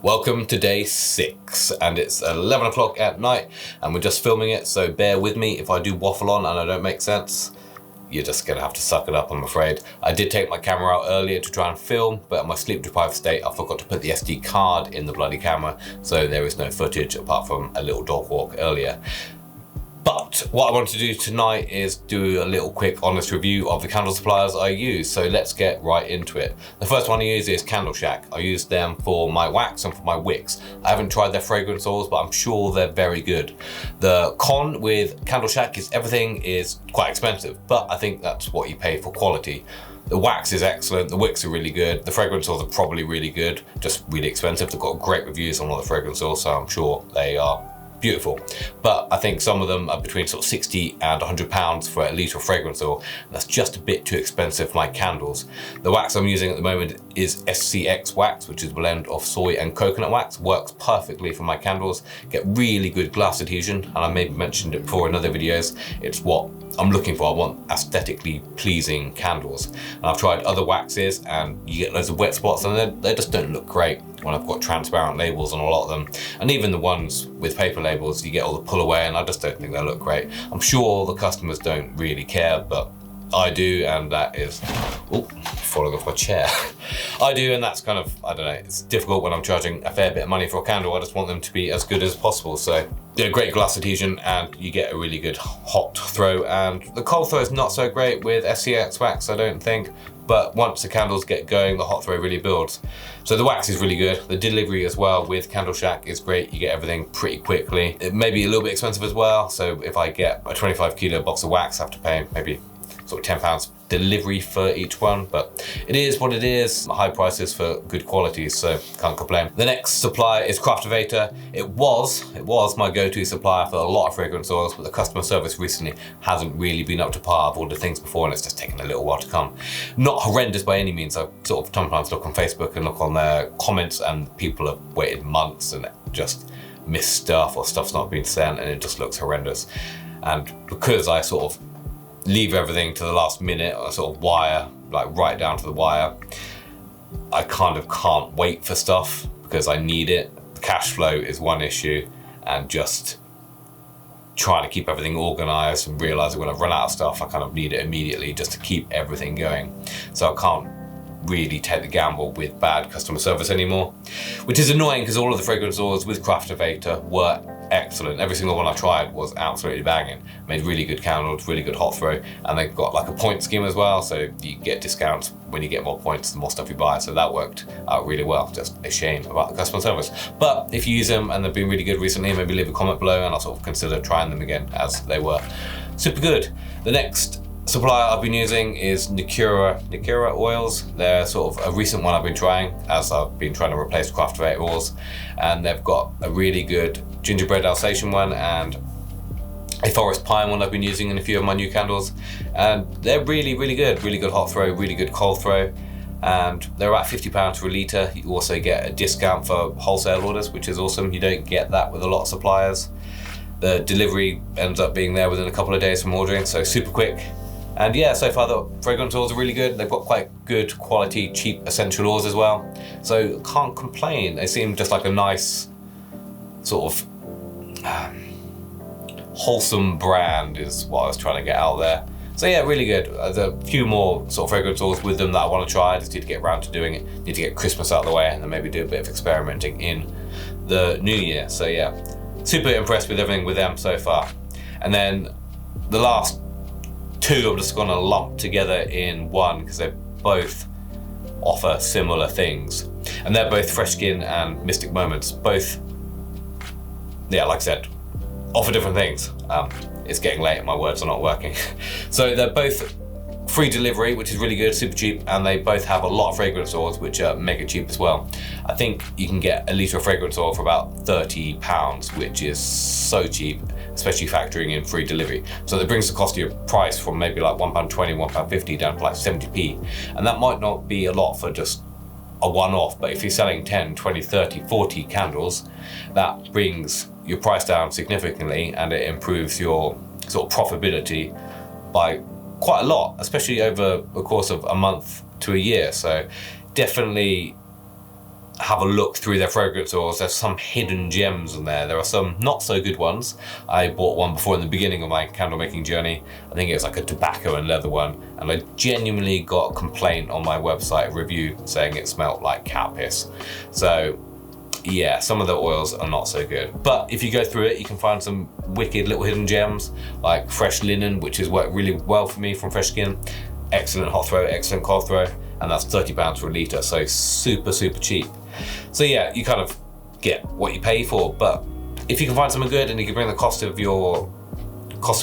Welcome to day 6, and it's 11 o'clock at night and we're just filming it, so bear with me if I do waffle on and I don't make sense. You're just gonna have to suck it up, I'm afraid. I did take my camera out earlier to try and film, but in my sleep deprived state I forgot to put the SD card in the bloody camera, so there is no footage apart from a little dog walk earlier. But what I want to do tonight is do a little quick honest review of the candle suppliers I use. So let's get right into it. The first one I use is Candle Shack. I use them for my wax and for my wicks. I haven't tried their fragrance oils, but I'm sure they're very good. The con with Candle Shack is everything is quite expensive, but I think that's what you pay for quality. The wax is excellent, the wicks are really good, the fragrance oils are probably really good, just really expensive. They've got great reviews on all the fragrance oils, so I'm sure they are beautiful, but I think some of them are between sort of 60 and 100 pounds for a litre of fragrance oil, and that's just a bit too expensive for my candles. The wax I'm using at the moment is SCX wax, which is a blend of soy and coconut wax. Works perfectly for my candles, get really good glass adhesion, and I maybe mentioned it before in other videos. It's what I'm looking for. I want aesthetically pleasing candles, and I've tried other waxes and you get loads of wet spots and they just don't look great when I've got transparent labels on a lot of them, and even the ones with paper labels you get all the pull away and I just don't think they look great. I'm sure the customers don't really care, but I do, and that is falling off my chair. I do, and that's kind of, I don't know, it's difficult when I'm charging a fair bit of money for a candle. I just want them to be as good as possible. So yeah, great glass adhesion and you get a really good hot throw, and the cold throw is not so great with SCX wax, I don't think, but once the candles get going, the hot throw really builds. So the wax is really good. The delivery as well with Candle Shack is great. You get everything pretty quickly. It may be a little bit expensive as well, so if I get a 25 kilo box of wax, I have to pay maybe sort of £10 delivery for each one, but it is what it is. High prices for good quality, so can't complain. The next supplier is Craftivator. It was my go-to supplier for a lot of fragrance oils, but the customer service recently hasn't really been up to par. I've ordered things before and it's just taken a little while to come. Not horrendous by any means. I sort of sometimes look on Facebook and look on their comments and people have waited months and just missed stuff or stuff's not been sent and it just looks horrendous. And because I sort of leave everything to the last minute, or sort of wire, like right down to the wire, I kind of can't wait for stuff because I need it. The cash flow is one issue, and just trying to keep everything organized and realizing when I've run out of stuff, I kind of need it immediately just to keep everything going. So I can't really take the gamble with bad customer service anymore, which is annoying because all of the fragrance oils with Craftivator were excellent. Every single one I tried was absolutely banging. Made really good candles, really good hot throw, and they've got like a point scheme as well, so you get discounts when you get more points the more stuff you buy, so that worked out really well. Just a shame about the customer service, but if you use them and they've been really good recently, maybe leave a comment below and I'll sort of consider trying them again, as they were super good. The next supplier I've been using is Nikura oils. They're sort of a recent one I've been trying as I've been trying to replace Craftivator oils, and they've got a really good gingerbread Alsatian one and a forest pine one I've been using in a few of my new candles, and they're really good. Really good hot throw, really good cold throw, and they're about £50 for a litre. You also get a discount for wholesale orders, which is awesome. You don't get that with a lot of suppliers. The delivery ends up being there within a couple of days from ordering, so super quick. And yeah, so far the fragrance oils are really good. They've got quite good quality, cheap essential oils as well. So can't complain. They seem just like a nice sort of wholesome brand is what I was trying to get out there. So yeah, really good. There's a few more sort of fragrance oils with them that I want to try. I just need to get around to doing it. Need to get Christmas out of the way and then maybe do a bit of experimenting in the new year. So yeah, super impressed with everything with them so far. And then the last two I'm just gonna lump together in one because they both offer similar things, and they're both Fresh Skin and Mystic Moments. Both, yeah, like I said, offer different things. It's getting late, my words are not working. So they're both free delivery, which is really good, super cheap, and they both have a lot of fragrance oils, which are mega cheap as well. I think you can get a litre of fragrance oil for about £30, which is so cheap, especially factoring in free delivery. So that brings the cost of your price from maybe like £1.20, £1.50 down to like 70p. And that might not be a lot for just a one-off, but if you're selling 10, 20, 30, 40 candles, that brings your price down significantly and it improves your sort of profitability by quite a lot, especially over the course of a month to a year. So definitely have a look through their fragrance oils. There's some hidden gems in there. There are some not so good ones. I bought one before in the beginning of my candle making journey. I think it was like a tobacco and leather one, and I genuinely got a complaint on my website review saying it smelled like cat piss. So yeah, some of the oils are not so good. But if you go through it, you can find some wicked little hidden gems, like fresh linen, which has worked really well for me from Fresh Skin. Excellent hot throw, excellent cold throw, and that's £30 for a litre, so super cheap. So yeah, you kind of get what you pay for. But if you can find something good and you can bring the cost of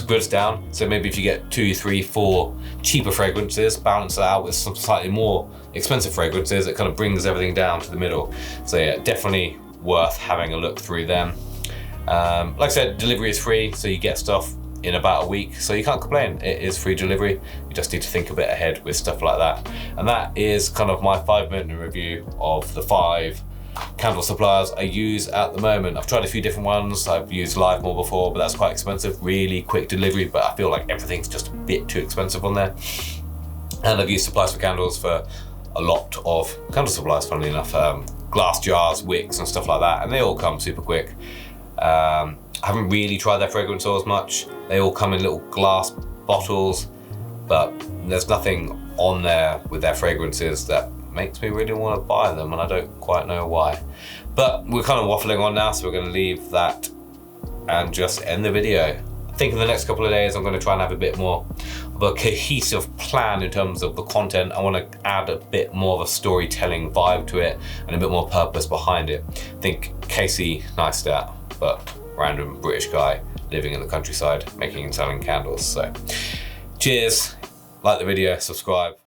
goods down, so maybe if you get 2, 3, 4 cheaper fragrances, balance it out with some slightly more expensive fragrances, it kind of brings everything down to the middle. So yeah, definitely worth having a look through them. Like I said, delivery is free, so you get stuff in about a week, so you can't complain. It is free delivery. You just need to think a bit ahead with stuff like that. And that is kind of my 5-minute review of the 5 candle suppliers I use at the moment. I've tried a few different ones. I've used Livemore before, but that's quite expensive. Really quick delivery, but I feel like everything's just a bit too expensive on there. And I've used Supplies for Candles for a lot of candle supplies, funnily enough. Glass jars, wicks and stuff like that, and they all come super quick. I haven't really tried their fragrance oils much. They all come in little glass bottles, but there's nothing on there with their fragrances that makes me really want to buy them, and I don't quite know why. But we're kind of waffling on now, so we're going to leave that and just end the video. I think in the next couple of days I'm going to try and have a bit more of a cohesive plan in terms of the content. I want to add a bit more of a storytelling vibe to it and a bit more purpose behind it. I think Casey Neistat, but random British guy living in the countryside making and selling candles. So cheers, like the video, subscribe.